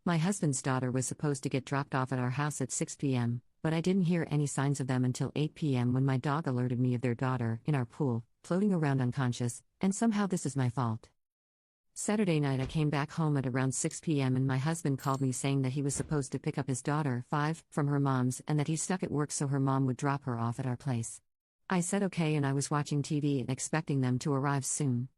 My husband's daughter was supposed to get dropped off at our house at 6 p.m., but I didn't hear any signs of them until 8 p.m. when my dog alerted me of their daughter in our pool, floating around unconscious, and somehow this is my fault. Saturday night I came back home at around 6 p.m. and my husband called me saying that he was supposed to pick up his daughter, 5, from her mom's and that he's stuck at work so her mom would drop her off at our place. I said okay and I was watching TV and expecting them to arrive soon.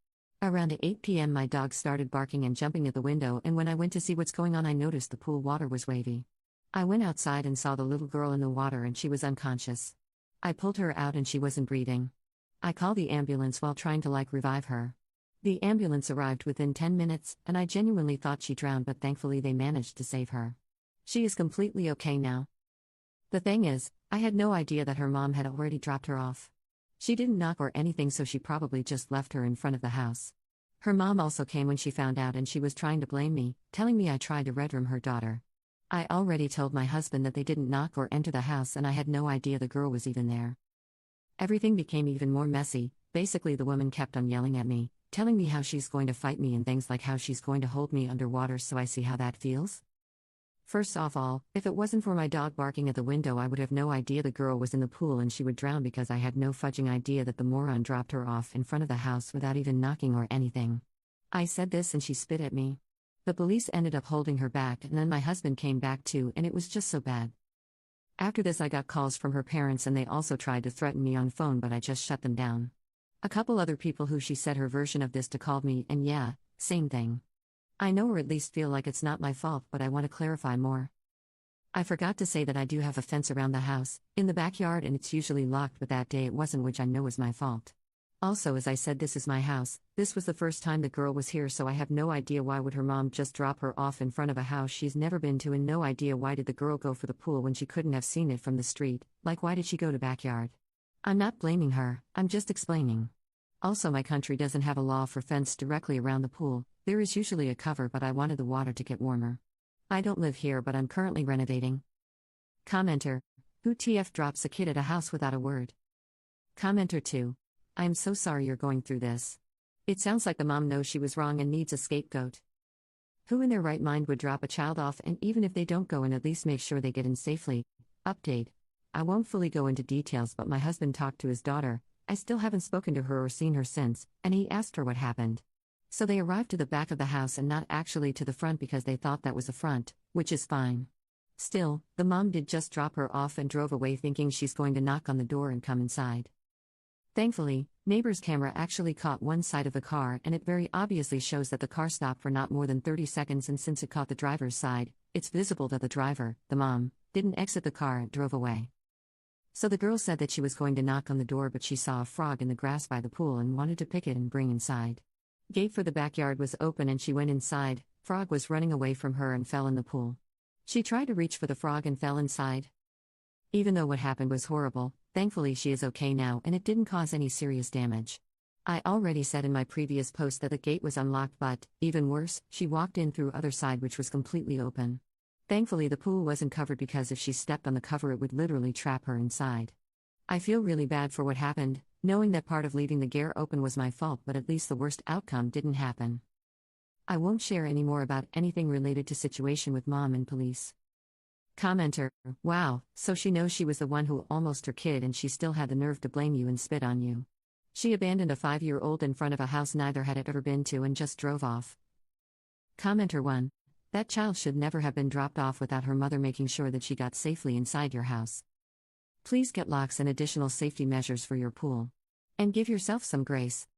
Around 8 p.m. my dog started barking and jumping at the window, and when I went to see what's going on I noticed the pool water was wavy. I went outside and saw the little girl in the water and she was unconscious. I pulled her out and she wasn't breathing. I called the ambulance while trying to revive her. The ambulance arrived within 10 minutes, and I genuinely thought she drowned, but thankfully they managed to save her. She is completely okay now. The thing is, I had no idea that her mom had already dropped her off. She didn't knock or anything, so she probably just left her in front of the house. Her mom also came when she found out and she was trying to blame me, telling me I tried to red room her daughter. I already told my husband that they didn't knock or enter the house and I had no idea the girl was even there. Everything became even more messy. Basically the woman kept on yelling at me, telling me how she's going to fight me and things like how she's going to hold me underwater, so I see how that feels. First of all, if it wasn't for my dog barking at the window I would have no idea the girl was in the pool and she would drown, because I had no fudging idea that the moron dropped her off in front of the house without even knocking or anything. I said this and she spit at me. The police ended up holding her back and then my husband came back too, and it was just so bad. After this I got calls from her parents and they also tried to threaten me on phone, but I just shut them down. A couple other people who she said her version of this to called me, and yeah, same thing. I know, or at least feel like it's not my fault, but I want to clarify more. I forgot to say that I do have a fence around the house, in the backyard, and it's usually locked, but that day it wasn't, which I know is my fault. Also, as I said, this is my house. This was the first time the girl was here, so I have no idea why would her mom just drop her off in front of a house she's never been to, and no idea why did the girl go for the pool when she couldn't have seen it from the street, why did she go to backyard? I'm not blaming her, I'm just explaining. Also, my country doesn't have a law for fence directly around the pool. There is usually a cover, but I wanted the water to get warmer. I don't live here, but I'm currently renovating. Commenter: who TF drops a kid at a house without a word? Commenter 2: I am so sorry you're going through this. It sounds like the mom knows she was wrong and needs a scapegoat. Who in their right mind would drop a child off, and even if they don't go in, at least make sure they get in safely? Update: I won't fully go into details, but my husband talked to his daughter. I still haven't spoken to her or seen her since, and he asked her what happened. So they arrived to the back of the house and not actually to the front because they thought that was the front, which is fine. Still, the mom did just drop her off and drove away thinking she's going to knock on the door and come inside. Thankfully, neighbor's camera actually caught one side of the car, and it very obviously shows that the car stopped for not more than 30 seconds, and since it caught the driver's side, it's visible that the driver, the mom, didn't exit the car and drove away. So the girl said that she was going to knock on the door, but she saw a frog in the grass by the pool and wanted to pick it and bring inside. Gate for the backyard was open and she went inside. Frog was running away from her and fell in the pool. She tried to reach for the frog and fell inside. Even though what happened was horrible, thankfully she is okay now and it didn't cause any serious damage. I already said in my previous post that the gate was unlocked, but, even worse, she walked in through other side, which was completely open. Thankfully the pool wasn't covered, because if she stepped on the cover it would literally trap her inside. I feel really bad for what happened, knowing that part of leaving the gate open was my fault, but at least the worst outcome didn't happen. I won't share any more about anything related to situation with mom and police. Commenter: wow, so she knows she was the one who almost her kid and she still had the nerve to blame you and spit on you. She abandoned a 5-year-old in front of a house neither had ever been to and just drove off. Commenter 1: that child should never have been dropped off without her mother making sure that she got safely inside your house. Please get locks and additional safety measures for your pool. And give yourself some grace.